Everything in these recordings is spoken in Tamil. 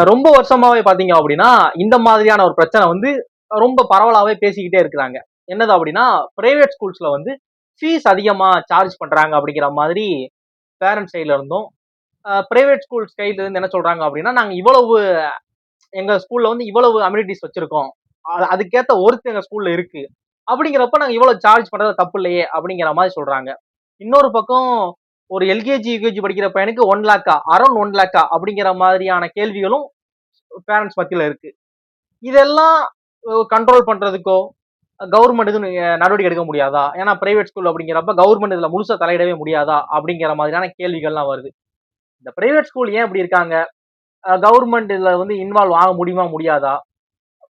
ரொம்ப வருஷமாவே பாத்தீங்க அப்படின்னா இந்த மாதிரியான ஒரு பிரச்சனை வந்து ரொம்ப பரவலாவே பேசிக்கிட்டே இருக்கிறாங்க. என்னது அப்படின்னா பிரைவேட் ஸ்கூல்ஸ்ல வந்து ஃபீஸ் அதிகமா சார்ஜ் பண்றாங்க அப்படிங்கிற மாதிரி பேரண்ட்ஸ் சைட்ல இருந்தும், பிரைவேட் ஸ்கூல்ஸ் சைட்ல இருந்து என்ன சொல்றாங்க அப்படின்னா, நாங்க இவ்வளவு எங்க ஸ்கூல்ல வந்து இவ்வளவு அம்யூனிட்டிஸ் வச்சிருக்கோம், அதுக்கேத்த ஒர்த் எங்க ஸ்கூல்ல இருக்கு அப்படிங்கிறப்ப நாங்க இவ்வளவு சார்ஜ் பண்றது தப்பு இல்லையே அப்படிங்கிற மாதிரி சொல்றாங்க. இன்னொரு பக்கம் ஒரு எல்கேஜி யூகேஜி படிக்கிற பையனுக்கு 1 lakhா அரௌண்ட் 1 lakhா அப்படிங்கிற மாதிரியான கேள்விகளும் பேரண்ட்ஸ் மத்தியில இருக்கு. இதெல்லாம் கண்ட்ரோல் பண்றதுக்கோ கவர்மெண்ட் எதுவும் நடவடிக்கை எடுக்க முடியாதா? ஏன்னா பிரைவேட் ஸ்கூல் அப்படிங்கிறப்ப கவர்மெண்ட் இதுல முழுசா தலையிடவே முடியாதா அப்படிங்கிற மாதிரியான கேள்விகள்லாம் வருது. இந்த பிரைவேட் ஸ்கூல் ஏன் இப்படி இருக்காங்க? கவர்மெண்ட் இதுல வந்து இன்வால்வ் ஆக முடியுமா முடியாதா?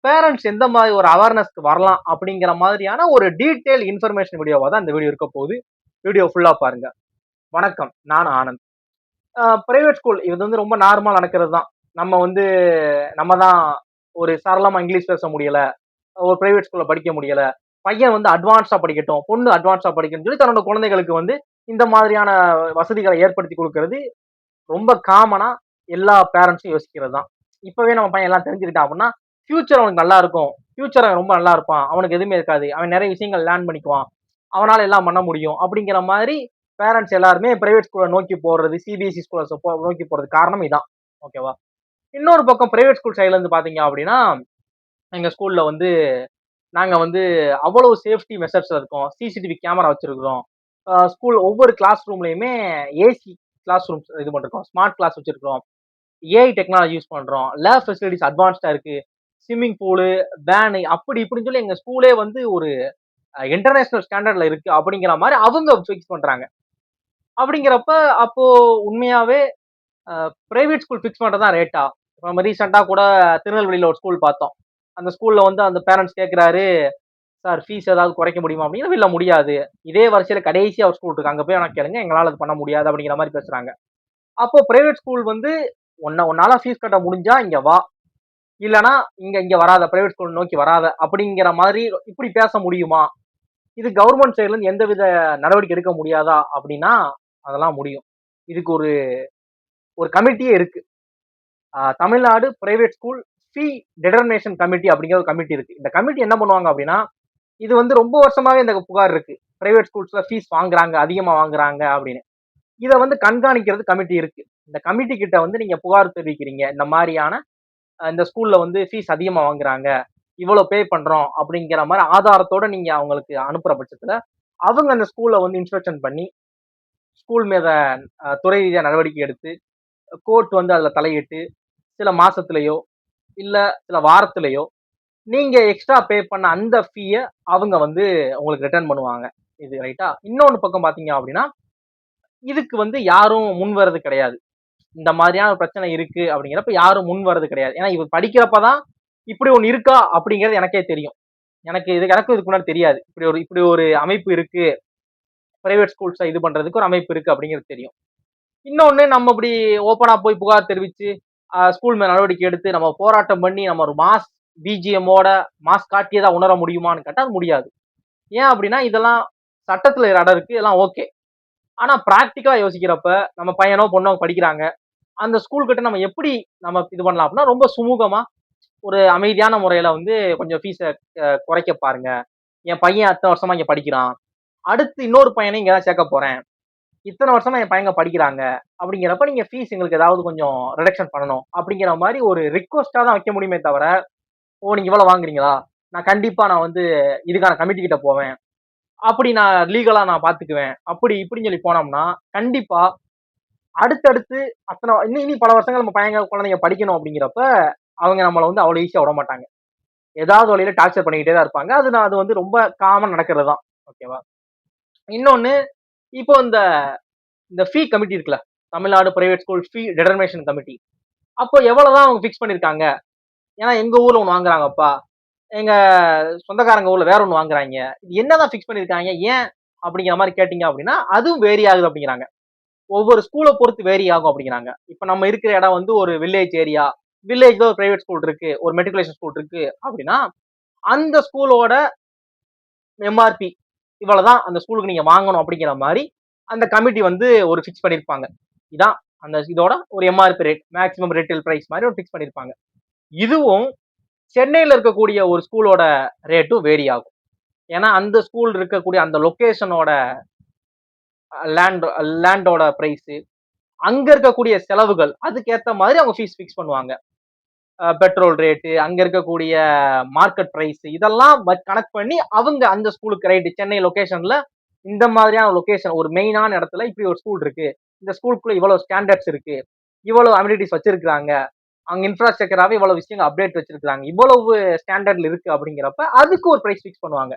பேரண்ட்ஸ் எந்த மாதிரி ஒரு அவேர்னஸ்க்கு வரலாம் அப்படிங்கிற மாதிரியான ஒரு டீடைல் இன்ஃபர்மேஷன் வீடியோவா தான் இந்த வீடியோ இருக்க போகுது. வீடியோ ஃபுல்லா பாருங்க. வணக்கம், நான் ஆனந்த். பிரைவேட் ஸ்கூல் இது வந்து ரொம்ப நார்மலா நடக்கிறது தான். நம்ம வந்து நம்ம தான் ஒரு சரளமா இங்கிலீஷ் பேச முடியல, ஒரு பிரைவேட் ஸ்கூல்ல படிக்க முடியல, பையன் வந்து அட்வான்ஸா படிக்கட்டும், பொண்ணு அட்வான்ஸா படிக்கணும்னு சொல்லி தன்னோட குழந்தைகளுக்கு வந்து இந்த மாதிரியான வசதிகளை ஏற்படுத்தி கொடுக்கிறது ரொம்ப காமனா எல்லா பேரண்ட்ஸும் யோசிக்கிறது தான். இப்பவே நம்ம பையன் எல்லாம் தெரிஞ்சுக்கிட்டான் அப்படின்னா ஃபியூச்சர் அவனுக்கு நல்லா இருக்கும், ஃபியூச்சர் அவன் ரொம்ப நல்லா இருப்பான், அவனுக்கு எதுவுமே இருக்காது, அவன் நிறைய விஷயங்கள் லேர்ன் பண்ணிக்குவான், அவனால எல்லாம் பண்ண முடியும் அப்படிங்கிற மாதிரி பேரண்ட்ஸ் எல்லாருமே பிரைவேட் ஸ்கூலை நோக்கி போறது, சிபிஎஸ்இ ஸ்கூலை நோக்கி போறது காரணம் இதான். ஓகேவா? இன்னொரு பக்கம் பிரைவேட் ஸ்கூல் சைட்ல இருந்து பாத்தீங்க அப்படின்னா, எங்க ஸ்கூல்ல வந்து நாங்க வந்து அவ்வளவு சேஃப்டி மெஷர்ஸ் இருக்கோம், சிசிடிவி கேமரா வச்சிருக்கிறோம், ஸ்கூல் ஒவ்வொரு கிளாஸ் ரூம்லயுமே ஏசி கிளாஸ் ரூம்ஸ் இது பண்ணிருக்கோம், ஸ்மார்ட் கிளாஸ் வச்சிருக்கோம், ஏஐ டெக்னாலஜி யூஸ் பண்றோம், லேப் ஃபெசிலிட்டிஸ் அட்வான்ஸ்டா இருக்கு, ஸ்விம்மிங் பூலு, வேனு அப்படி இப்படின்னு சொல்லி எங்க ஸ்கூலே வந்து ஒரு இன்டர்நேஷனல் ஸ்டாண்டர்ட்ல இருக்கு அப்படிங்கிற மாதிரி அவங்க ஃபிக்ஸ் பண்றாங்க. அப்படிங்கிறப்ப அப்போ உண்மையாவே பிரைவேட் ஸ்கூல் ஃபிக்ஸ் பண்றதுதான் ரேட்டா? நம்ம ரீசெண்டா கூட திருநெல்வேலியில ஒரு ஸ்கூல் பார்த்தோம். அந்த ஸ்கூல்ல வந்து அந்த பேரண்ட்ஸ் கேட்கிறாரு, சார் ஃபீஸ் ஏதாவது குறைக்க முடியுமா அப்படின்னா, இல்ல முடியாது, இதே வரிசையில கடைசியா ஒரு ஸ்கூல் இருக்கு, அங்க போய் எனக்கு கேளுங்க, எங்களால அது பண்ண முடியாது அப்படிங்கிற மாதிரி பேசுறாங்க. அப்போ பிரைவேட் ஸ்கூல் வந்து உன்னால ஃபீஸ் கட்ட முடிஞ்சா இங்க வா, இல்லனா இங்க இங்க வராத, பிரைவேட் ஸ்கூல் நோக்கி வராத அப்படிங்கிற மாதிரி இப்படி பேச முடியுமா? இது கவர்மெண்ட் சைடுல இருந்து எந்தவித நடவடிக்கை எடுக்க முடியாதா அப்படின்னா அதெல்லாம் முடியும். இதுக்கு ஒரு ஒரு கமிட்டியே இருக்கு. தமிழ்நாடு பிரைவேட் ஸ்கூல் ஃபீ டிட்டர்மினேஷன் கமிட்டி அப்படிங்கிற ஒரு கமிட்டி இருக்கு. இந்த கமிட்டி என்ன பண்ணுவாங்க அப்படின்னா, இது வந்து ரொம்ப வருஷமாவே இந்த புகார் இருக்கு, பிரைவேட் ஸ்கூல்ஸ்ல ஃபீஸ் வாங்குறாங்க, அதிகமா வாங்குறாங்க அப்படின்னு. இதை வந்து கண்காணிக்கிறது கமிட்டி இருக்கு. இந்த கமிட்டி கிட்ட வந்து நீங்க புகார் தெரிவிக்கிறீங்க, இந்த மாதிரியான இந்த ஸ்கூல்ல வந்து ஃபீஸ் அதிகமா வாங்குறாங்க, இவ்வளவு பே பண்றோம் அப்படிங்கிற மாதிரி ஆதாரத்தோட நீங்க அவங்களுக்கு அனுப்புற பட்சத்துல அவங்க அந்த ஸ்கூல்ல வந்து இன்ஸ்பெக்ஷன் பண்ணி ஸ்கூல் மீத துறை ரீதியா நடவடிக்கை எடுத்து கோர்ட் வந்து அதுல தலையிட்டு சில மாசத்திலேயோ இல்ல சில வாரத்திலேயோ நீங்க எக்ஸ்ட்ரா பே பண்ண அந்த ஃபீய அவங்க வந்து உங்களுக்கு ரிட்டர்ன் பண்ணுவாங்க. இது ரைட்டா? இன்னொன்னு பக்கம் பாத்தீங்க அப்படின்னா, இதுக்கு வந்து யாரும் முன் வர்றது கிடையாது. இந்த மாதிரியான பிரச்சனை இருக்கு அப்படிங்கிறப்ப யாரும் முன் வர்றது கிடையாது. ஏன்னா இவ படிக்கிறப்பதான் இப்படி ஒண்ணு இருக்கா அப்படிங்கிறது எனக்கே தெரியும். எனக்கும் இதுக்கு முன்னாடி தெரியாது. இப்படி ஒரு அமைப்பு இருக்கு, பிரைவேட் ஸ்கூல்ஸ் இது பண்றதுக்கு ஒரு அமைப்பு இருக்கு அப்படிங்கிறது தெரியும். இன்னொன்னு, நம்ம இப்படி ஓப்பனா போய் புகார் தெரிவிச்சு ஸ்கூல் மேல நடவடிக்கை எடுத்து நம்ம போராட்டம் பண்ணி நம்ம ஒரு மாஸ் பிஜிஎம்மோட மாஸ் காட்டியதா உணர முடியுமான்னு கேட்டா அது முடியாது. ஏன் அப்படின்னா இதெல்லாம் சட்டத்துல இடம் இருக்கு, இதெல்லாம் ஓகே. ஆனா பிராக்டிக்கலா யோசிக்கிறப்ப நம்ம பையனோ பொண்ணோ படிக்கிறாங்க, அந்த ஸ்கூல் கிட்ட நம்ம எப்படி நம்ம இது பண்ணலாம் அப்படின்னா, ரொம்ப சுமூகமா ஒரு அமைதியான முறையில வந்து கொஞ்சம் ஃபீஸ குறைக்க பாருங்க, என் பையன் அத்தனை வருஷமா இங்க படிக்கிறான், அடுத்து இன்னொரு பையனை இங்க தான் சேர்க்க போறேன், இத்தனை வருஷமா என் பையங்க படிக்கிறாங்க அப்படிங்கிறப்ப நீங்க ஃபீஸ் எங்களுக்கு ஏதாவது கொஞ்சம் ரிடக்ஷன் பண்ணணும் அப்படிங்கிற மாதிரி ஒரு ரிக்வஸ்டா தான் வைக்க முடியுமே தவிர, ஓ நீங்க இவ்வளவு வாங்குறீங்களா, நான் கண்டிப்பா நான் வந்து இதுக்கான கமிட்டி கிட்ட போவேன், அப்படி நான் லீகலா நான் பாத்துக்குவேன், அப்படி இப்படின்னு சொல்லி போனோம்னா கண்டிப்பா அடுத்தடுத்து அத்தனை இனி பல வருஷங்கள் நம்ம பையங்க குழந்தைங்க படிக்கணும் அப்படிங்கிறப்ப அவங்க நம்மளை வந்து அவ்வளவு ஈஸியா விட மாட்டாங்க. ஏதாவது வழியில டார்ச்சர் பண்ணிக்கிட்டே தான் இருப்பாங்க. அது வந்து ரொம்ப காமன் நடக்கிறது தான். ஓகேவா? இன்னொன்னு, இப்போ இந்த இந்த ஃபீ கமிட்டி இருக்குல்ல, தமிழ்நாடு பிரைவேட் ஸ்கூல் ஃபீ டிட்டர்மினேஷன் கமிட்டி, அப்போ எவ்வளவுதான் அவங்க ஃபிக்ஸ் பண்ணிருக்காங்க? ஏன்னா எங்க ஊர்ல ஒண்ணு வாங்குறாங்கப்பா, எங்க சொந்தக்காரங்க ஊர்ல வேற ஒண்ணு வாங்குறாங்க, இது என்னதான் ஃபிக்ஸ் பண்ணிருக்காங்க ஏன் அப்படிங்கிற மாதிரி கேட்டீங்க அப்படின்னா அதுவும் வேரி ஆகுது அப்படிங்கிறாங்க. ஒவ்வொரு ஸ்கூலை பொறுத்து வேரி ஆகும் அப்படிங்கிறாங்க. இப்ப நம்ம இருக்கிற இடம் வந்து ஒரு வில்லேஜ் ஏரியா, வில்லேஜ்ல ஒரு பிரைவேட் ஸ்கூல் இருக்கு, ஒரு மெட்ரிகுலேஷன் ஸ்கூல் இருக்கு அப்படின்னா அந்த ஸ்கூலோட எம்ஆர்பி இவ்வளவுதான் அந்த ஸ்கூலுக்கு நீங்க வாங்கணும் அப்படிங்கிற மாதிரி அந்த கமிட்டி வந்து ஒரு ஃபிக்ஸ் பண்ணிருப்பாங்க. இதான் அந்த இதோட ஒரு MRP rate, maximum retail price மாதிரி ஒரு ஃபிக்ஸ் பண்ணியிருப்பாங்க. இதுவும் சென்னையில இருக்கக்கூடிய ஒரு ஸ்கூலோட ரேட்டும் வேரி ஆகும். ஏன்னா அந்த ஸ்கூல் இருக்கக்கூடிய அந்த லொகேஷனோட லேண்ட் லேண்டோட பிரைஸ், அங்க இருக்கக்கூடிய செலவுகள் அதுக்கேத்த மாதிரி அவங்க ஃபீஸ் ஃபிக்ஸ் பண்ணுவாங்க. பெட்ரோல் ரேட்டு, அங்க இருக்கக்கூடிய மார்க்கெட் பிரைஸ் இதெல்லாம் கனெக்ட் பண்ணி அவங்க அந்த ஸ்கூலுக்கு ரைட் சென்னை லொகேஷன்ல இந்த மாதிரியான லொகேஷன் ஒரு மெயினான இடத்துல இப்படி ஒரு ஸ்கூல் இருக்கு. இந்த ஸ்கூலுக்குள்ள இவ்வளவு ஸ்டாண்டர்ட்ஸ் இருக்கு. இவ்வளவு அம்யூனிட்டிஸ் வச்சிருக்காங்க. அங்க இன்ஃப்ராஸ்ட்ரக்சராவே இவ்வளவு விஷயங்கள் அப்டேட் வச்சிருக்காங்க. இவ்வளவு ஸ்டாண்டர்ட்ல இருக்கு அப்படிங்கிறப்ப அதுக்கு ஒரு பிரைஸ் ஃபிக்ஸ் பண்ணுவாங்க.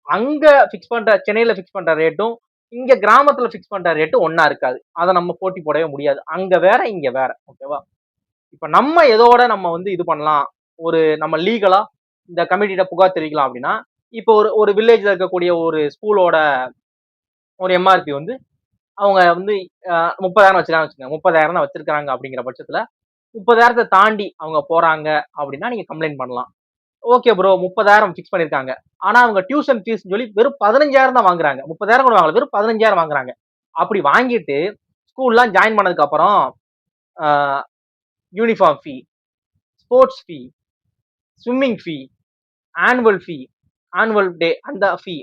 அங்க ஃபிக்ஸ் பண்ற சென்னையில ஃபிக்ஸ் பண்ற ரேட்டும் இங்க கிராமத்துல ஃபிக்ஸ் பண்ற ரேட்டும் ஒண்ணா இருக்காது. அதை நம்ம போட்டி போடவே முடியாது. அங்க வேற இங்க வேற. ஓகேவா? இப்ப நம்ம எதோட நம்ம வந்து இது பண்ணலாம், ஒரு நம்ம லீகலா இந்த கமிட்டிட்ட புகார் தெரிவிக்கலாம் அப்படின்னா, இப்போ ஒரு ஒரு வில்லேஜ்ல இருக்கக்கூடிய ஒரு ஸ்கூலோட ஒரு எம்ஆர்பி வந்து அவங்க வந்து 30,000 வச்சிருக்காங்க வச்சுக்கோங்க. 30,000 தான் வச்சிருக்காங்க அப்படிங்கிற பட்சத்துல 30,000 தாண்டி அவங்க போறாங்க அப்படின்னா நீங்க கம்ப்ளைண்ட் பண்ணலாம். ஓகே ப்ரோ 30,000 ஃபிக்ஸ் பண்ணிருக்காங்க. ஆனா அவங்க டியூஷன் ஃபீஸ் சொல்லி வெறும் 15,000 தான் வாங்குறாங்க. 30,000 கூட வாங்கல. வெறும் 15,000 வாங்குறாங்க. அப்படி வாங்கிட்டு ஸ்கூல்லாம் ஜாயின் பண்ணதுக்கு அப்புறம் uniform fee, sports fee, swimming fee, annual fee, annual day அந்த ஃபீ,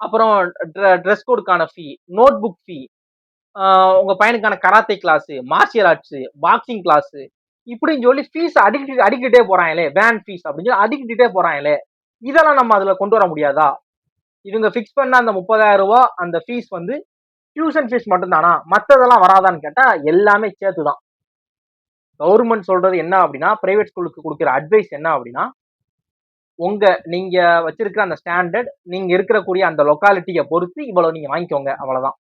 அப்புறம் ட்ரெஸ் கோடுக்கான ஃபீ, நோட் புக் ஃபீ, உங்க பையனுக்கான karate class, martial arts, boxing class இப்படின்னு சொல்லி ஃபீஸ் அடிக்கிட்டே போறாங்களே, வேன் ஃபீஸ் அப்படின்னு சொல்லி அடிக்கிட்டே போறாங்களே, இதெல்லாம் நம்ம அதுல கொண்டு வர முடியாதா? இவங்க ஃபிக்ஸ் பண்ண அந்த 30,000 ரூபாய் அந்த ஃபீஸ் வந்து டியூஷன் ஃபீஸ் மட்டும் தானா? மத்ததெல்லாம் வராதான்னு கேட்டா எல்லாமே சேர்த்துதான். கவர்மெண்ட் சொல்றது என்ன அப்படின்னா, பிரைவேட் ஸ்கூலுக்கு கொடுக்கிற அட்வைஸ் என்ன அப்படின்னா, நீங்க வச்சிருக்கிற அந்த ஸ்டாண்டர்ட் நீங்க இருக்கக்கூடிய அந்த லொக்காலிட்டியை பொறுத்து இவ்வளவு நீங்க வாங்கிக்கோங்க, அவ்வளவுதான்.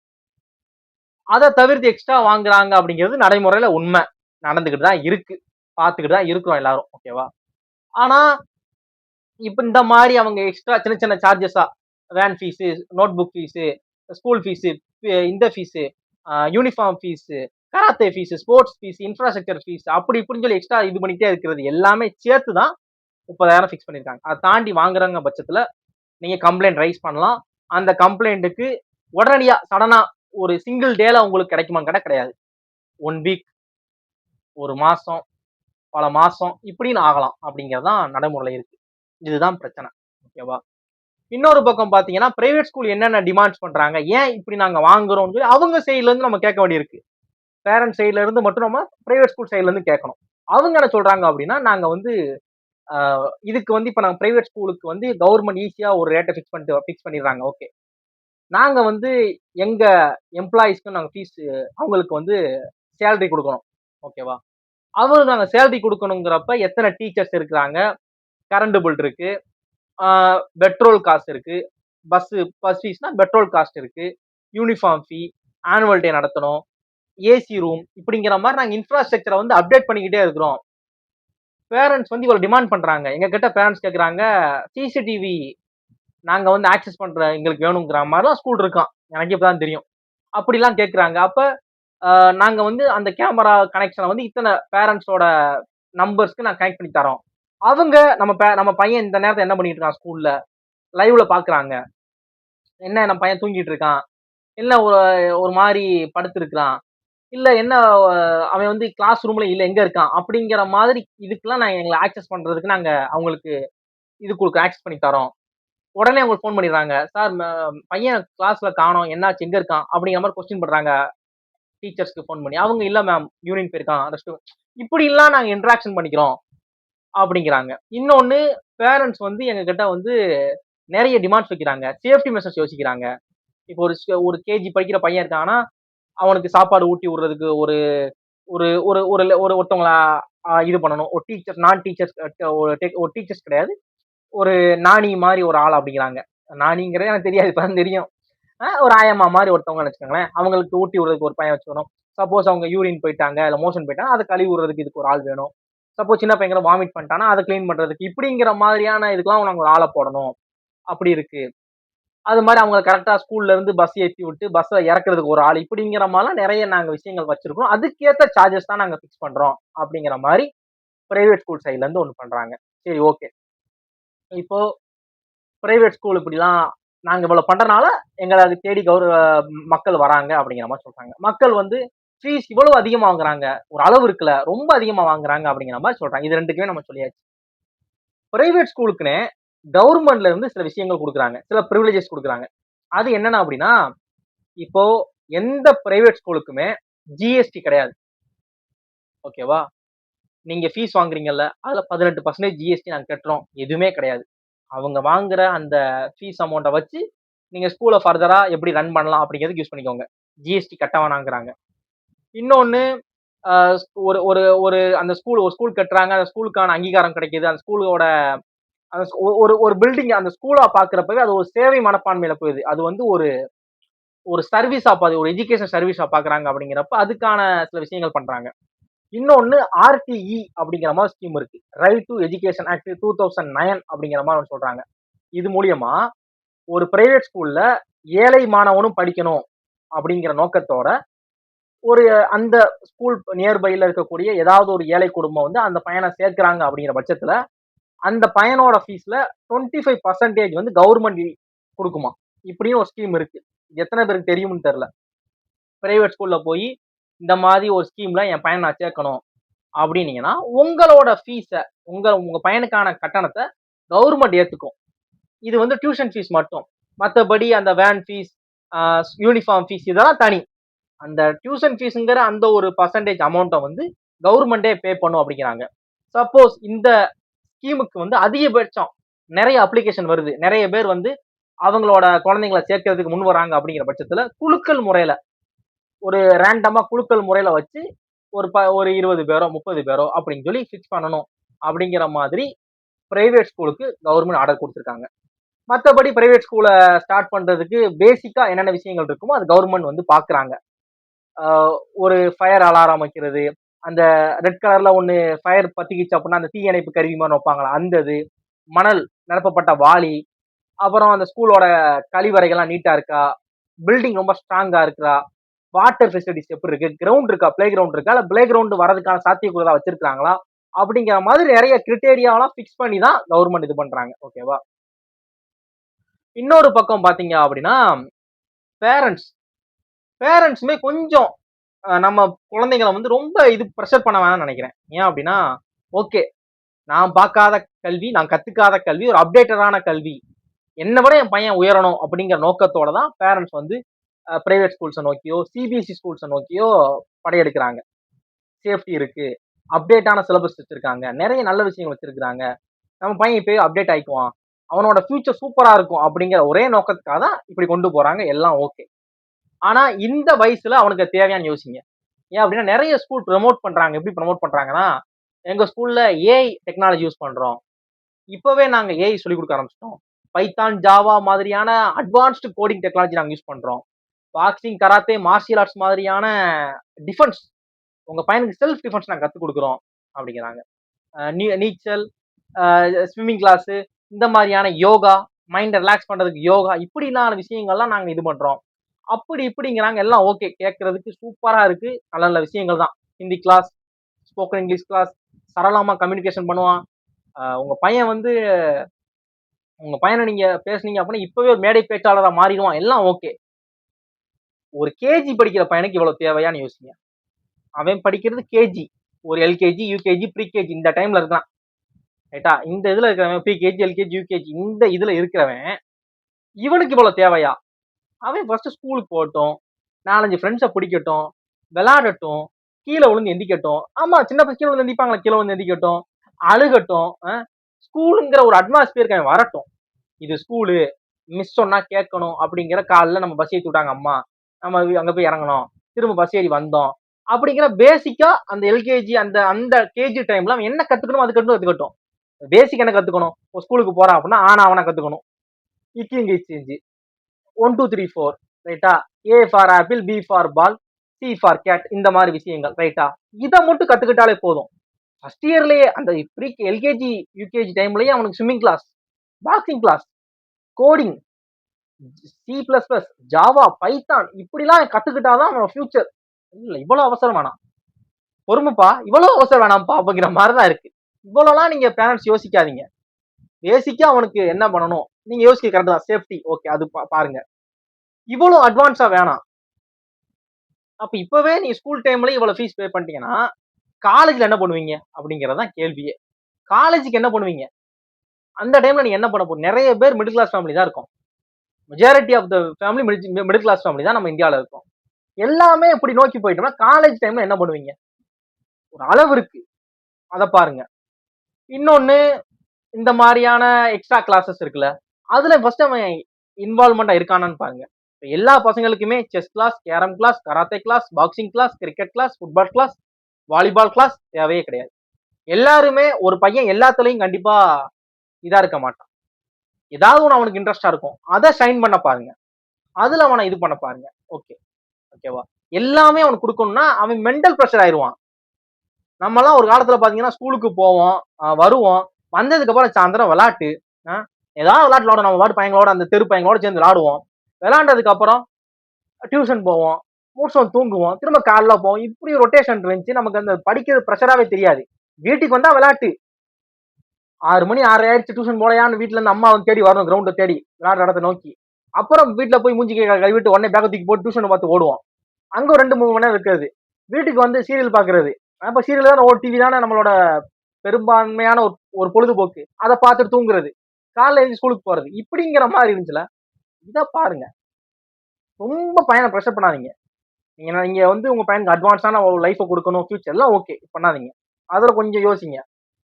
அதை தவிர்த்து எக்ஸ்ட்ரா வாங்குறாங்க அப்படிங்கிறது நடைமுறையில உண்மை நடந்துகிட்டு தான் இருக்கு, பார்த்துக்கிட்டு தான் இருக்கிறோம் எல்லாரும். ஓகேவா? ஆனா இப்ப இந்த மாதிரி அவங்க எக்ஸ்ட்ரா சின்ன சின்ன சார்ஜஸா van fees, notebook fees, school fees, இந்த fees, uniform fees, karate fees, sports fees, infrastructure fees அப்படி இப்படின்னு சொல்லி எக்ஸ்ட்ரா இது பண்ணிட்டே இருக்கிறது எல்லாமே சேர்த்து தான் 30,000 ஃபிக்ஸ் பண்ணிருக்காங்க. அதை தாண்டி வாங்குறாங்க பட்சத்துல நீங்க கம்ப்ளைண்ட் ரைஸ் பண்ணலாம். அந்த கம்ப்ளைண்ட்டுக்கு உடனடியா சடனா ஒரு சிங்கிள் டேல உங்களுக்கு கிடைக்குமான்னு கேட்டா கிடையாது. 1 வீக், ஒரு மாசம், பல மாசம் இப்படின்னு ஆகலாம் அப்படிங்கறதுதான் நடைமுறையில இருக்கு. இதுதான் பிரச்சனை. ஓகேவா? இன்னொரு பக்கம் பாத்தீங்கன்னா பிரைவேட் ஸ்கூல் என்னென்ன டிமாண்ட்ஸ் பண்றாங்க, ஏன் இப்படி நாங்க வாங்குறோம் சொல்லி அவங்க சைட்ல இருந்து நம்ம கேட்க வேண்டியிருக்கு. பேரண்ட் சைட்ல இருந்து மட்டும் நம்ம பிரைவேட் ஸ்கூல் சைட்ல இருந்து கேட்கணும். அவங்க என்ன சொல்றாங்க அப்படின்னா, நாங்க வந்து இதுக்கு வந்து இப்ப நாங்க பிரைவேட் ஸ்கூலுக்கு வந்து கவர்மெண்ட் ஈஸியா ஒரு ரேட்டை ஃபிக்ஸ் பண்ணிடுறாங்க. ஓகே, நாங்க வந்து எங்க எம்ப்ளாயிஸ்க்கு நாங்க ஃபீஸ் அவங்களுக்கு வந்து சேலரி கொடுக்கணும். ஓகேவா? அவங்களுக்கு நாங்க சேலரி கொடுக்கணுங்கிறப்ப எத்தனை டீச்சர்ஸ் இருக்கிறாங்க, கரண்ட் பில் இருக்கு, பெட்ரோல் காசு இருக்கு, பஸ் ஃபீஸ்னா பெட்ரோல் காஸ்ட் இருக்கு, யூனிஃபார்ம் ஃபீ, ஆனுவல் டே நடத்தணும், ஏசி ரூம் இப்படிங்கிற மாதிரி நாங்க இன்ஃப்ராஸ்ட்ரக்சரை வந்து அப்டேட் பண்ணிக்கிட்டே இருக்கிறோம். பேரண்ட்ஸ் வந்து இவ்வளவு டிமாண்ட் பண்றாங்க. எங்க கிட்ட பேரண்ட்ஸ் கேக்குறாங்க, சிசிடிவி நாங்க வந்து ஆக்சஸ் பண்ற எங்களுக்கு வேணுங்கிற மாதிரிலாம் ஸ்கூல் இருக்கான். எனக்கு இப்பதான் தெரியும். அப்படிலாம் கேக்குறாங்க. அப்ப நாங்க வந்து அந்த கேமரா கனெக்ஷனை வந்து இத்தனை பேரண்ட்ஸோட நம்பர்ஸ்க்கு நான் கனெக்ட் பண்ணி தரோம். அவங்க நம்ம பையன் இந்த நேரத்தை என்ன பண்ணிட்டு இருக்கான் ஸ்கூல்ல லைவ்ல பாக்குறாங்க. என்ன நம்ம பையன் தூங்கிட்டு இருக்கான், இல்ல ஒரு மாதிரி படுத்து இருக்கிறான், இல்ல என்ன அவன் வந்து கிளாஸ் ரூம்ல இல்ல எங்க இருக்கான் அப்படிங்கிற மாதிரி இதுக்கெல்லாம் நாங்க எங்களை ஆக்சஸ் பண்றதுக்கு நாங்க அவங்களுக்கு இது ஆக்சஸ் பண்ணி தரோம். உடனே அவங்களுக்கு ஃபோன் பண்ணிடுறாங்க, சார் பையன் கிளாஸ்ல காணோம், என்னாச்சு, எங்க இருக்கான் அப்படிங்கிற மாதிரி கொஸ்டின் பண்றாங்க டீச்சர்ஸ்க்கு ஃபோன் பண்ணி. அவங்க இல்ல மேம் யூரின் போயிருக்கான், ரெஸ்ட் இப்படி எல்லாம் நாங்க இன்டராக்ஷன் பண்ணிக்கிறோம் அப்படிங்கிறாங்க. இன்னொன்னு பேரண்ட்ஸ் வந்து எங்க கிட்ட வந்து நிறைய டிமாண்ட்ஸ் வைக்கிறாங்க, சேஃப்டி மெஷர்ஸ் யோசிக்கிறாங்க. இப்போ ஒரு கேஜி படிக்கிற பையன் இருக்காங்கன்னா அவனுக்கு சாப்பாடு ஊட்டி விடுறதுக்கு ஒரு ஒரு ஒரு ஒரு ஒரு ஒருத்தவங்கள இது பண்ணணும். ஒரு டீச்சர் நான் டீச்சர்ஸ் ஒரு டீச்சர்ஸ் கிடையாது, ஒரு நாணி மாதிரி ஒரு ஆள் அப்படிங்கிறாங்க. நாணிங்கிறது எனக்கு தெரியாது, இப்பதான் தெரியும். ஒரு ஆயம்மா மாதிரி ஒருத்தவங்க வச்சுக்கோங்களேன், அவங்களுக்கு ஊட்டி விடுறதுக்கு ஒரு பையன் வச்சுக்கணும். சப்போஸ் அவங்க யூரின் போயிட்டாங்க இல்ல மோஷன் போயிட்டாங்க அதை கழுவி விடுறதுக்கு இதுக்கு ஒரு ஆள் வேணும். சப்போஸ் சின்ன பையன் வாமிட் பண்ணிட்டானா அதை கிளீன் பண்றதுக்கு இப்படிங்கிற மாதிரியான இதுக்கெல்லாம் நாங்க ஒரு ஆளை போடணும். அப்படி இருக்கு. அது மாதிரி அவங்க கரெக்டா ஸ்கூல்ல இருந்து பஸ் ஏற்றி விட்டு பஸ்ஸை இறக்குறதுக்கு ஒரு ஆள் இப்படிங்கிற மாதிரிலாம் நிறைய நாங்க விஷயங்கள் வச்சிருக்கோம். அதுக்கேற்ற சார்ஜஸ் தான் நாங்க ஃபிக்ஸ் பண்றோம் அப்படிங்கிற மாதிரி பிரைவேட் ஸ்கூல் சைட்ல இருந்து ஒண்ணு பண்றாங்க. சரி, ஓகே. இப்போ பிரைவேட் ஸ்கூல் இப்படிலாம் நாங்க இவ்வளவு பண்றதுனால எங்களை அது தேடி மக்கள் வராங்க அப்படிங்கிற மாதிரி சொல்றாங்க. மக்கள் வந்து ஃபீஸ் இவ்வளவு அதிகமா வாங்குறாங்க, ஒரு அளவு இருக்குல்ல, ரொம்ப அதிகமா வாங்குறாங்க அப்படிங்கிற மாதிரி சொல்றாங்க. இது ரெண்டுக்குமே நம்ம சொல்லியாச்சு. பிரைவேட் ஸ்கூலுக்குன்னு கவர்மெண்ட்ல இருந்து சில விஷயங்கள் கொடுக்குறாங்க, சில ப்ரிவிலேஜஸ் கொடுக்குறாங்க. அது என்னன்னா அப்படின்னா, இப்போ எந்த பிரைவேட் ஸ்கூலுக்குமே ஜிஎஸ்டி கிடையாது. ஓகேவா? நீங்க ஃபீஸ் வாங்குறீங்கல்ல, அதுல 18% ஜிஎஸ்டி நாங்க கட்டுறோம். எதுவுமே கிடையாது. அவங்க வாங்குற அந்த ஃபீஸ் அமௌண்ட்ட வச்சு நீங்க ஸ்கூல ஃபர்தரா எப்படி ரன் பண்ணலாம் அப்படிங்கிறதுக்கு யூஸ் பண்ணிக்கோங்க. ஜிஎஸ்டி கட்ட வேணாங்கிறாங்க. இன்னொன்னு அ ஒரு ஒரு ஒரு அந்த ஒரு ஸ்கூல் கட்டுறாங்க. அந்த ஸ்கூலுக்கான அங்கீகாரம் கிடைக்குது. அந்த ஸ்கூலோட அந்த ஒரு ஒரு பில்டிங் அந்த ஸ்கூலா பார்க்கிறப்பவே அது ஒரு சேவை மனப்பான்மையில போகுது. அது வந்து ஒரு ஒரு சர்வீஸா ஒரு எஜுகேஷன் சர்வீஸா பார்க்குறாங்க அப்படிங்கிறப்ப அதுக்கான சில விஷயங்கள் பண்றாங்க. இன்னொன்னு ஆர்டிஇ அப்படிங்கிற மாதிரி ஸ்கீம் இருக்கு. ரைட் டு எஜுகேஷன் ஆக்ட் 2009 அப்படிங்கிற மாதிரி ஒண்ணு சொல்றாங்க. இது மூலியமா ஒரு பிரைவேட் ஸ்கூல்ல ஏழை மாணவனும் படிக்கணும் அப்படிங்கிற நோக்கத்தோட ஒரு அந்த ஸ்கூல் நியர்பைல இருக்கக்கூடிய ஏதாவது ஒரு ஏழை குடும்பம் வந்து அந்த பையனை சேர்க்கிறாங்க அப்படிங்கிற பட்சத்துல அந்த பையனோட ஃபீஸ்ல 25% வந்து கவர்மெண்ட் கொடுக்குமா. இப்படியும் ஒரு ஸ்கீம் இருக்கு. எத்தனை பேருக்கு தெரியும்னு தெரியல. பிரைவேட் ஸ்கூல்ல போய் இந்த மாதிரி ஒரு ஸ்கீம்ல என் பையனை நான் சேர்க்கணும் அப்படின்னீங்கன்னா உங்களோட ஃபீஸ உங்க பையனுக்கான கட்டணத்தை கவர்மெண்ட் ஏத்துக்கும். இது வந்து டியூஷன் ஃபீஸ் மட்டும். மற்றபடி அந்த வேன் ஃபீஸ், யூனிஃபார்ம் ஃபீஸ் இதெல்லாம் தனி. அந்த டியூஷன் ஃபீஸ்ங்கிற அந்த ஒரு பர்சன்டேஜ் அமௌண்ட்டை வந்து கவர்மெண்டே பே பண்ணும் அப்படிங்கிறாங்க. சப்போஸ் இந்த ஸ்கீமுக்கு வந்து அதிகபட்சம் நிறைய அப்ளிகேஷன் வருது, நிறைய பேர் வந்து அவங்களோட குழந்தைங்களை சேர்க்கறதுக்கு முன் வராங்க அப்படிங்கிற பட்சத்துல குலுக்கல் முறையில ஒரு ரேண்டமா குலுக்கல் முறையில வச்சு ஒரு 20 பேரோ 30 பேரோ அப்படின்னு சொல்லி ஃபிக்ஸ் பண்ணணும் அப்படிங்கிற மாதிரி பிரைவேட் ஸ்கூலுக்கு கவர்மெண்ட் ஆர்டர் கொடுத்துருக்காங்க. மற்றபடி பிரைவேட் ஸ்கூலை ஸ்டார்ட் பண்றதுக்கு பேசிக்கா என்னென்ன விஷயங்கள் இருக்குமோ அது கவர்மெண்ட் வந்து பாக்குறாங்க. ஒரு ஃபயர் அலாரம் வைக்கிறது, அந்த ரெட் கலர்ல ஒண்ணு ஃபயர் பத்திக்கிச்சு அப்படின்னா அந்த தீயணைப்பு கருவி மாதிரி வைப்பாங்களா அந்த இது, மணல் நிரப்பப்பட்ட வாளி, அப்புறம் அந்த ஸ்கூலோட கழிவறைகள்லாம் நீட்டா இருக்கா, பில்டிங் ரொம்ப ஸ்ட்ராங்கா இருக்கா, வாட்டர் ஃபெசிலிட்டிஸ் எப்படி இருக்கு, கிரவுண்ட் இருக்கா, பிளே கிரவுண்ட் இருக்கா, இல்ல பிளே கிரவுண்ட் வரதுக்கான சாத்தியக்கூறுதா வச்சிருக்காங்களா அப்படிங்கிற மாதிரி நிறைய கிரிட்டேரியாவெல்லாம் ஃபிக்ஸ் பண்ணி தான் கவர்மெண்ட் இது பண்றாங்க. ஓகேவா? இன்னொரு பக்கம் பாத்தீங்க அப்படின்னா பேரண்ட்ஸ் பேரண்ட்ஸுமே கொஞ்சம் நம்ம குழந்தைங்களை வந்து ரொம்ப இது ப்ரெஷர் பண்ண வேணாம்னு நினைக்கிறேன். ஏன் அப்படின்னா ஓகே, நான் பார்க்காத கல்வி, நான் கத்துக்காத கல்வி, ஒரு அப்டேட்டடான கல்வி, என்னை விட என் பையன் உயரணும் அப்படிங்கிற நோக்கத்தோட தான் பேரண்ட்ஸ் வந்து பிரைவேட் ஸ்கூல்ஸை நோக்கியோ சிபிஎஸ்சி ஸ்கூல்ஸை நோக்கியோ படையெடுக்கிறாங்க. சேஃப்டி இருக்கு, அப்டேட்டான சிலபஸ் வச்சிருக்காங்க, நிறைய நல்ல விஷயங்கள் வச்சிருக்காங்க, நம்ம பையன் இப்பயே அப்டேட் ஆயிக்குவான், அவனோட ஃபியூச்சர் சூப்பரா இருக்கும் அப்படிங்கிற ஒரே நோக்கத்துக்காக தான் இப்படி கொண்டு போறாங்க. எல்லாம் ஓகே. ஆனா இந்த வயசுல அவனுக்கு தேவையான யோசிங்க. ஏன் அப்படின்னா நிறைய ஸ்கூல் ப்ரமோட் பண்றாங்க. எப்படி ப்ரமோட் பண்றாங்கன்னா, எங்க ஸ்கூல்ல ஏஐ டெக்னாலஜி யூஸ் பண்றோம், இப்பவே நாங்க ஏஐ சொல்லி கொடுக்க ஆரம்பிச்சிட்டோம், பைத்தான் ஜாவா மாதிரியான அட்வான்ஸ்டு கோடிங் டெக்னாலஜி நாங்க யூஸ் பண்றோம், பாக்ஸிங் கராத்தே மார்ஷியல் ஆர்ட்ஸ் மாதிரியான டிஃபென்ஸ், உங்க பையனுக்கு செல்ஃப் டிஃபென்ஸ் நாங்க கத்துக் கொடுக்குறோம் அப்படிங்கிறாங்க. நீச்சல், ஸ்விம்மிங் கிளாஸ், இந்த மாதிரியான யோகா, மைண்டை ரிலாக்ஸ் பண்றதுக்கு யோகா, இப்படியான விஷயங்கள்லாம் நாங்க இது பண்றோம் அப்படி இப்படிங்கிறாங்க. எல்லாம் ஓகே, கேட்கறதுக்கு சூப்பரா இருக்கு, நல்ல நல்ல விஷயங்கள் தான். Hindi class, spoken English class, சரளமா கம்யூனிகேஷன் பண்ணுவான். உங்க பையன் வந்து உங்க பையனை நீங்க பேசுனீங்க அப்படின்னா இப்பவே ஒரு மேடை பேச்சாளரா மாறிடுவான். எல்லாம் ஓகே. ஒரு கேஜி படிக்கிற பையனுக்கு இவ்வளவு தேவையான்னு யோசிங்க. அவன் படிக்கிறது கேஜி, ஒரு எல்கேஜி யூகேஜி ப்ரீகேஜி இந்த டைம்ல இருக்கான். ரைட்டா? இந்த இதுல இருக்கிறவன் ப்ரீகேஜி எல்கேஜி யூகேஜி இந்த இதுல இருக்கிறவன் இவனுக்கு இவ்வளவு தேவையா? அவன் ஃபர்ஸ்ட் ஸ்கூலுக்கு போகட்டும், 4-5 ஃப்ரெண்ட்ஸை பிடிக்கட்டும், விளையாடட்டும், கீழே விழுந்து எந்திக்கட்டும். ஆமா, சின்ன பசங்க கீழே விழுந்து எந்திப்பாங்களா, கீழே விழுந்து எந்திக்கட்டும், அழுகட்டும். ஸ்கூலுங்கிற ஒரு அட்மாஸ்பியருக்கு அவன் வரட்டும். இது ஸ்கூலு, மிஸ் சொன்னா கேட்கணும் அப்படிங்கிற. காலைல நம்ம பஸ் ஏற்றி விட்டாங்க அம்மா, நம்ம அங்க போய் இறங்கணும், திரும்ப பஸ் ஏறி வந்தோம் அப்படிங்கிற பேசிக்கா அந்த எல்கேஜி அந்த அந்த கேஜி டைம்ல அவன் என்ன கத்துக்கணும் அது கத்துக்கட்டும். பேசிக் என்ன கத்துக்கணும்? ஸ்கூலுக்கு போறான் அப்படின்னா ஆனா அவனை கத்துக்கணும், இக்கிங் இச்சிஞ்சி 1 2 3 4 ரைட்டா, A for apple, B for ball, C for cat, இந்த மாதிரி விஷயங்கள் ரைட்டா. இதை மட்டும் கத்துக்கிட்டாலே போதும். ஃபர்ஸ்ட் இயர்லயே அந்த ப்ரீ எல்கேஜி யூகேஜி டைம்லயே அவனுக்கு swimming class, boxing class, coding, C plus plus, Java, Python இப்படிலாம் கத்துக்கிட்டாதான் அவனோட ஃபியூச்சர். இல்ல இவ்வளவு அவசரம் வேணாம், பொறுமைப்பா, இவ்வளவு அவசரம் வேணாம்ப்பா அப்படிங்கிற மாதிரிதான் இருக்கு. இவ்வளவுலாம் நீங்க பேரண்ட்ஸ் யோசிக்காதீங்க. பேசிக்கா அவனுக்கு என்ன பண்ணணும் நீங்க யோசிக்க கரெக்ட் தான். சேஃப்டி ஓகே, அது பாருங்க. இவ்வளவு அட்வான்ஸா வேணாம். அப்ப இப்பவே நீங்க ஸ்கூல் டைம்ல இவ்வளவு ஃபீஸ் பே பண்ணிட்டீங்கன்னா காலேஜ்ல என்ன பண்ணுவீங்க அப்படிங்கறதுதான் கேள்வியே. காலேஜுக்கு என்ன பண்ணுவீங்க? அந்த டைம்ல நீங்க என்ன பண்ண போறீங்க? நிறைய பேர் மிடில் கிளாஸ் ஃபேமிலி தான் இருக்கும். Majority of the family middle class family தான் நம்ம இந்தியால இருக்கோம். எல்லாமே இப்படி நோக்கி போயிட்டோம்னா காலேஜ் டைம்ல என்ன பண்ணுவீங்க? ஒரு அளவு இருக்கு. அத பாருங்க. இன்னொன்னு இந்த மாதிரியான எக்ஸ்ட்ரா கிளாஸஸ் இருக்குல்ல, அதுல ஃபர்ஸ்ட் அவன் இன்வால்வ்மெண்டா இருக்கானான்னு பாருங்க. இப்ப எல்லா பசங்களுக்குமே chess class, carrom class, karate class, boxing class, cricket class, football class, volleyball class தேவையே கிடையாது. எல்லாருமே ஒரு பையன் எல்லாத்துலயும் கண்டிப்பா இதா இருக்க மாட்டான். ஏதாவது ஒண்ணு அவனுக்கு இன்ட்ரெஸ்டா இருக்கும். அத ஷைன் பண்ண பாருங்க. அதுல அவன இது பண்ண பாருங்க. ஓகே. ஓகேவா? எல்லாமே அவனுக்கு குடுக்கணும்னா அவன் மென்டல் பிரஷர் ஆயிருவான். நம்மலாம் ஒரு காலத்துல பாத்தீங்கன்னா ஸ்கூலுக்கு போவோம், வருவோம். வந்ததுக்கு அப்புறம் சாயந்தரம் விளையாட்டு. அ ஏதாவது விளையாட்டு விளையாடுவோம். நம்ம பாட்டு பையங்களோட அந்த தெரு பையங்களோட சேர்ந்து விளையாடுவோம். விளையாண்டதுக்கு அப்புறம் டியூஷன் போவோம். முடிச்சோம் தூங்குவோம். திரும்ப காலைல போவோம். இப்படி ரொட்டேஷன் இருந்துச்சு. நமக்கு அந்த படிக்கிறது பிரஷராவே தெரியாது. வீட்டுக்கு வந்தா விளையாட்டு. 6 மணி 6:30 ஆயிடுச்சு டியூஷன் போலையான்னு வீட்டுல இருந்து அம்மா வந்து தேடி வரணும் கிரவுண்ட தேடி விளையாடுற இடத்த நோக்கி. அப்புறம் வீட்டுல போய் மூஞ்சி கழுவிட்டு உடனே பேக்க தூக்கி போட்டு டியூஷன் பார்த்து ஓடுவோம். அங்க ஒரு 2, 3 மணி நேரம் இருக்கிறது. வீட்டுக்கு வந்து சீரியல் பாக்குறது. அப்ப சீரியல் தானே டிவி தானே நம்மளோட பெரும்பான்மையான ஒரு ஒரு பொழுதுபோக்கு. அதை பார்த்துட்டு தூங்குறது. காலைல எழுந்து ஸ்கூலுக்கு போறது. இப்படிங்கிற மாதிரி இருந்துச்சுல. இத பாருங்க. ரொம்ப பையனை ப்ரெஷர் பண்ணாதீங்க. நீங்க வந்து உங்க பையனுக்கு அட்வான்ஸான ஒரு லைஃப கொடுக்கணும் ஃபியூச்சர் எல்லாம் ஓகே பண்ணாதீங்க. அதுல கொஞ்சம் யோசிங்க.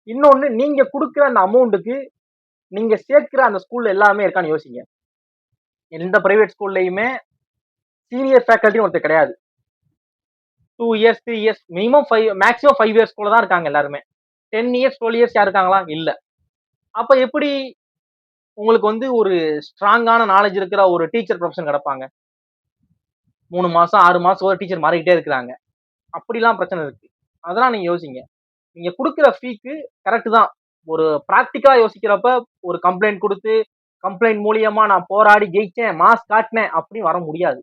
இன்னொன்னு நீங்க கொடுக்குற அந்த அமௌண்ட்டுக்கு நீங்க சேர்க்கிற அந்த ஸ்கூல்ல எல்லாமே இருக்கான்னு யோசிங்க. எந்த பிரைவேட் ஸ்கூல்லயுமே சீனியர் ஃபேக்கல்ட்டி ஒருத்தர் கிடையாது. 2 years 3 years minimum 5 maximum 5 years கூட தான் இருக்காங்க எல்லாருமே. 10 இயர்ஸ் 12 இயர்ஸ் யார் இருக்காங்களா? இல்ல. அப்ப எப்படி உங்களுக்கு வந்து ஒரு ஸ்ட்ராங்கான நாலேஜ் இருக்கிற ஒரு டீச்சர் ப்ரொஃபஷன் கிடைப்பாங்க? 3 மாசம் 6 மாசம் ஒரு டீச்சர் மாறிக்கிட்டே இருக்கிறாங்க. அப்படிலாம் பிரச்சனை இருக்கு. அதெல்லாம் நீங்க யோசிங்க. நீங்க குடுக்குற ஃபீக்கு கரெக்ட் தான். ஒரு பிராக்டிகலா யோசிக்கிறப்ப ஒரு கம்ப்ளைண்ட் குடுத்து, கம்ப்ளைண்ட் மூலியமா நான் போராடி ஜெயிச்சேன், மாஸ் காட்டினேன் அப்படின்னு வர முடியாது.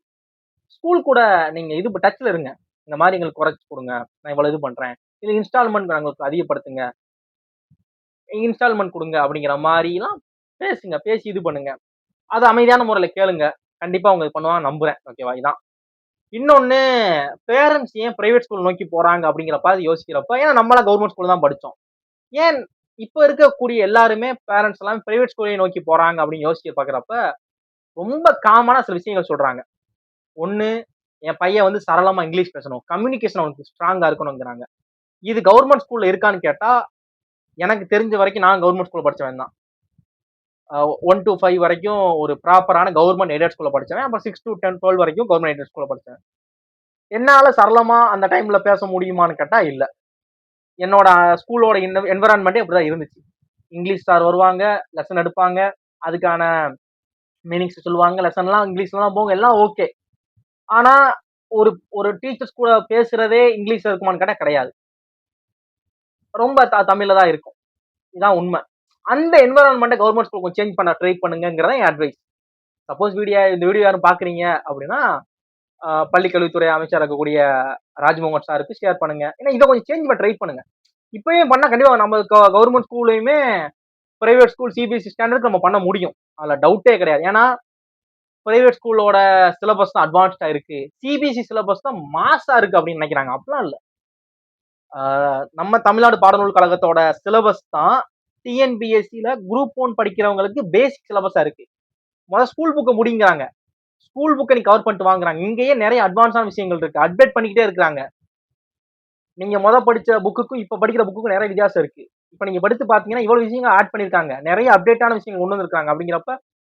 ஸ்கூல் கூட நீங்க இது டச்ல இருங்க. இந்த மாதிரி எங்களுக்கு குறைச்சு கொடுங்க. நான் இவ்வளவு இது பண்றேன். இது இன்ஸ்டால்மெண்ட் எங்களுக்கு அதிகப்படுத்துங்க. இன்ஸ்டால்மெண்ட் கொடுங்க அப்படிங்கிற மாதிரிலாம் பேசுங்க. பேசி இது பண்ணுங்க. அது அமைதியான முறையில கேளுங்க. கண்டிப்பா அவங்க இது பண்ணுவாங்க நம்புறேன். ஓகேவா? இதான். இன்னொன்னு பேரண்ட்ஸ் ஏன் பிரைவேட் ஸ்கூல் நோக்கி போறாங்க அப்படிங்கிறப்ப அது யோசிக்கிறப்ப ஏன்னா நம்மளாம் கவர்மெண்ட் ஸ்கூல் தான் படிச்சோம். ஏன் இப்ப இருக்கக்கூடிய எல்லாருமே பேரண்ட்ஸ் எல்லாம் பிரைவேட் ஸ்கூலை நோக்கி போறாங்க அப்படின்னு யோசிச்சு பாக்குறப்ப ரொம்ப காமனா சில விஷயங்கள் சொல்றாங்க. ஒண்ணு என் பையன் வந்து சரளமா இங்கிலீஷ் பேசணும், கம்யூனிகேஷன் அவனுக்கு ஸ்ட்ராங்கா இருக்கணுங்கிறாங்க. இது கவர்மெண்ட் ஸ்கூல்ல இருக்கான்னு கேட்டா எனக்கு தெரிஞ்ச வரைக்கும் நான் கவர்மெண்ட் ஸ்கூல்ல படிச்சவன் தான். 1 to 5 வரைக்கும் ஒரு ப்ராப்பரான கவர்மெண்ட் எய்டட் ஸ்கூல்ல படிச்சவன். அப்புறம் 6 to 10 12 வரைக்கும் கவர்மெண்ட் எய்டட் ஸ்கூல்ல படிச்சேன். என்னால சரளமா அந்த டைம்ல பேச முடியுமான்னு கேட்டா இல்ல. என்னோட ஸ்கூலோட என்விரான்மெண்டே அப்படிதான் இருந்துச்சு. இங்கிலீஷ் சார் வருவாங்க, லெசன் எடுப்பாங்க, அதுக்கான மீனிங்ஸ் சொல்லுவாங்க, லெசன்லாம் இங்கிலீஷ்லாம் போங்க எல்லாம் ஓகே. ஆனா ஒரு ஒரு டீச்சர்ஸ் கூட பேசுறதே இங்கிலீஷ்ல இருக்குமான்னு கேட்டா கிடையாது. ரொம்ப தமிழ்ல தான் இருக்கும். இதான் உண்மை. அந்த என்விரான்மெண்ட்டை கவர்மெண்ட் ஸ்கூல் கொஞ்சம் சேஞ்ச் பண்ண ட்ரை பண்ணுங்கிறத என் அட்வைஸ். சப்போஸ் இந்த வீடியோ யாரும் பாக்குறீங்க அப்படின்னா பள்ளிக்கல்வித்துறை அமைச்சர் இருக்கக்கூடிய ராஜ்மோகன் சாருக்கு ஷேர் பண்ணுங்க. ஏன்னா இதை கொஞ்சம் சேஞ்ச் பண்ண ட்ரை பண்ணுங்க. இப்பயே பண்ணா கண்டிப்பா நம்ம கவர்மெண்ட் ஸ்கூல்லையுமே பிரைவேட் ஸ்கூல் சிபிஎஸ்சி ஸ்டாண்டர்ட் நம்ம பண்ண முடியும். அதுல டவுட்டே கிடையாது. ஏன்னா பிரைவேட் ஸ்கூலோட சிலபஸ் தான் அட்வான்ஸ்டா இருக்கு. சிபிஎஸ்சி சிலபஸ் தான் மாசா இருக்கு அப்படின்னு நினைக்கிறாங்க. அப்படிலாம் இல்ல. நம்ம தமிழ்நாடு பாடநூல் கழகத்தோட சிலபஸ் தான் டிஎன்பிஎஸ்சில குரூப் 1 படிக்கிறவங்களுக்கு பேசிக் சிலபஸா இருக்கு. முதல்ல ஸ்கூல் புக்கை முடிங்கிறாங்க. ஸ்கூல் புக்கை நீ கவர் பண்ணிட்டு வாங்குறாங்க. இங்கேயே நிறைய அட்வான்ஸான விஷயங்கள் இருக்கு. அப்டேட் பண்ணிக்கிட்டே இருக்கிறாங்க. நீங்க படிச்ச புக்குக்கும் இப்ப படிக்கிற புக்குக்கும் நிறைய வித்தியாசம் இருக்கு. இப்ப நீங்க படித்து பாத்தீங்கன்னா இவ்வளவு விஷயங்கள் ஆட் பண்ணிருக்காங்க. நிறைய அப்டேட்டான விஷயங்கள் கொண்டு வந்திருக்காங்க. அப்படிங்கிறப்ப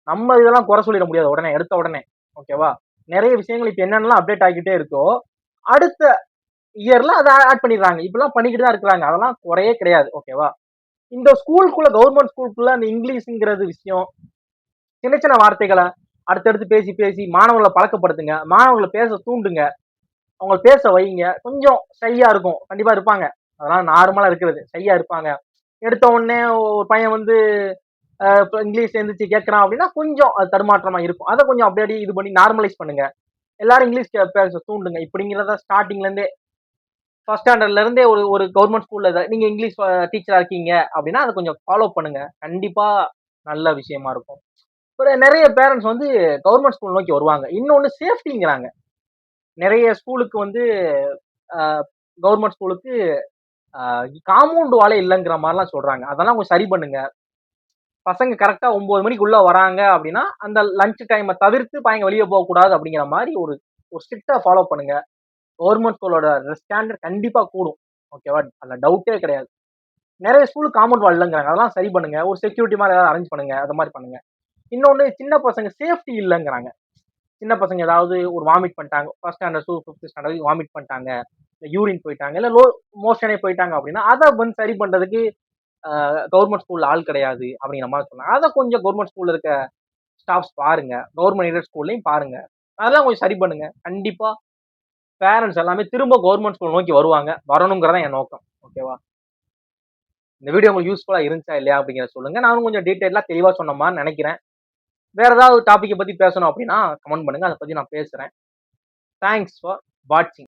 நம்ம இதெல்லாம் குறை சொல்லிட முடியாது உடனே எடுத்த உடனே. ஓகேவா? நிறைய விஷயங்கள் இப்ப என்னென்னலாம் அப்டேட் ஆகிட்டே இருக்கோ அடுத்த இயர்ல அதை ஆட் பண்ணிடுறாங்க. இப்பெல்லாம் பண்ணிக்கிட்டு தான் இருக்கிறாங்க. அதெல்லாம் குறையே கிடையாது. ஓகேவா? இந்த ஸ்கூலுக்குள்ள கவர்மெண்ட் ஸ்கூலுக்குள்ள அந்த இங்கிலீஷ்ங்கிறது விஷயம் சின்ன சின்ன வார்த்தைகளை அடுத்தடுத்து பேசி பேசி மாணவர்களை பழக்கப்படுத்துங்க. மாணவர்களை பேச தூண்டுங்க. அவங்க பேச வைங்க. கொஞ்சம் ஷையா இருக்கும். கண்டிப்பா இருப்பாங்க. அதெல்லாம் நார்மலா இருக்கிறது. ஷையா இருப்பாங்க. எடுத்த உடனே ஒரு பையன் வந்து இங்கிலீஷ் எழுந்திரிச்சு கேட்கறான் அப்படின்னா கொஞ்சம் அது தடுமாற்றமா இருக்கும். அதை கொஞ்சம் அப்படியே இது பண்ணி நார்மலைஸ் பண்ணுங்க. எல்லாரும் இங்கிலீஷ் பேச தூண்டுங்க. இப்படிங்கிறத ஸ்டார்டிங்ல இருந்தே ஃபர்ஸ்ட் ஸ்டாண்டர்ட்ல இருந்தே ஒரு ஒரு கவர்மெண்ட் ஸ்கூல்ல நீங்க இங்கிலீஷ் டீச்சரா இருக்கீங்க அப்படின்னா அதை கொஞ்சம் ஃபாலோ பண்ணுங்க. கண்டிப்பா நல்ல விஷயமா இருக்கும். நிறைய பேரண்ட்ஸ் வந்து கவர்மெண்ட் ஸ்கூல் நோக்கி வருவாங்க. இன்னொன்னு சேஃப்டிங்கிறாங்க. நிறைய ஸ்கூலுக்கு வந்து கவர்மெண்ட் ஸ்கூலுக்கு காம்பவுண்ட் வாலே இல்லைங்கிற மாதிரிலாம் சொல்றாங்க. அதெல்லாம் கொஞ்சம் சரி பண்ணுங்க. பசங்க கரெக்டா 9 மணிக்குள்ள வராங்க அப்படின்னா அந்த லஞ்ச் டைமை தவிர்த்து பையங்க வெளியே போகக்கூடாது அப்படிங்கிற மாதிரி ஒரு ஒரு ஸ்ட்ரிக்டா ஃபாலோ பண்ணுங்க. கவர்மெண்ட் ஸ்கூலோட ஸ்டாண்டர்ட் கண்டிப்பா கூடும். ஓகேவா? அதுல டவுட்டே கிடையாது. நிறைய ஸ்கூலுக்கு காம்பவுண்ட் வால் இல்லைங்கிறாங்க. அதெல்லாம் சரி பண்ணுங்க. ஒரு செக்யூரிட்டி மாதிரி ஏதாவது அரேஞ்ச் பண்ணுங்க. அது மாதிரி பண்ணுங்க. இன்னொன்னு சின்ன பசங்க சேஃப்டி இல்லைங்கிறாங்க. சின்ன பசங்க ஏதாவது ஒரு வாமிட் பண்ணிட்டாங்க, first standard to fifth standard vomit பண்ணிட்டாங்க, இல்லை யூரின் போயிட்டாங்க, இல்லை லோ மோஷனே போயிட்டாங்க அப்படின்னா அதை வந்து சரி பண்றதுக்கு கவர்மெண்ட் ஸ்கூல்ல ஆள் கிடையாது அப்படிங்கிற மாதிரி சொன்னாங்க. அதை கொஞ்சம் கவர்மெண்ட் ஸ்கூல்ல இருக்க ஸ்டாஃப்ஸ் பாருங்க, கவர்மெண்ட் எய்டட் ஸ்கூல்லையும் பாருங்க, அதெல்லாம் கொஞ்சம் சரி பண்ணுங்க. கண்டிப்பா பேரண்ட்ஸ் எல்லாமே திரும்ப கவர்மெண்ட் ஸ்கூல் நோக்கி வருவாங்க, வரணுங்கிறதா என் நோக்கம். ஓகேவா? இந்த வீடியோ உங்களுக்கு யூஸ்ஃபுல்லா இருந்துச்சா இல்லையா அப்படிங்கிறத சொல்லுங்க. நானும் கொஞ்சம் டீட்டெயிலா தெளிவா சொன்ன மாதிரி நினைக்கிறேன். வேற ஏதாவது டாபிக்கை பத்தி பேசணும் அப்படின்னா கமெண்ட் பண்ணுங்க, அதை பத்தி நான் பேசுறேன். தேங்க்ஸ் ஃபார் வாட்சிங்.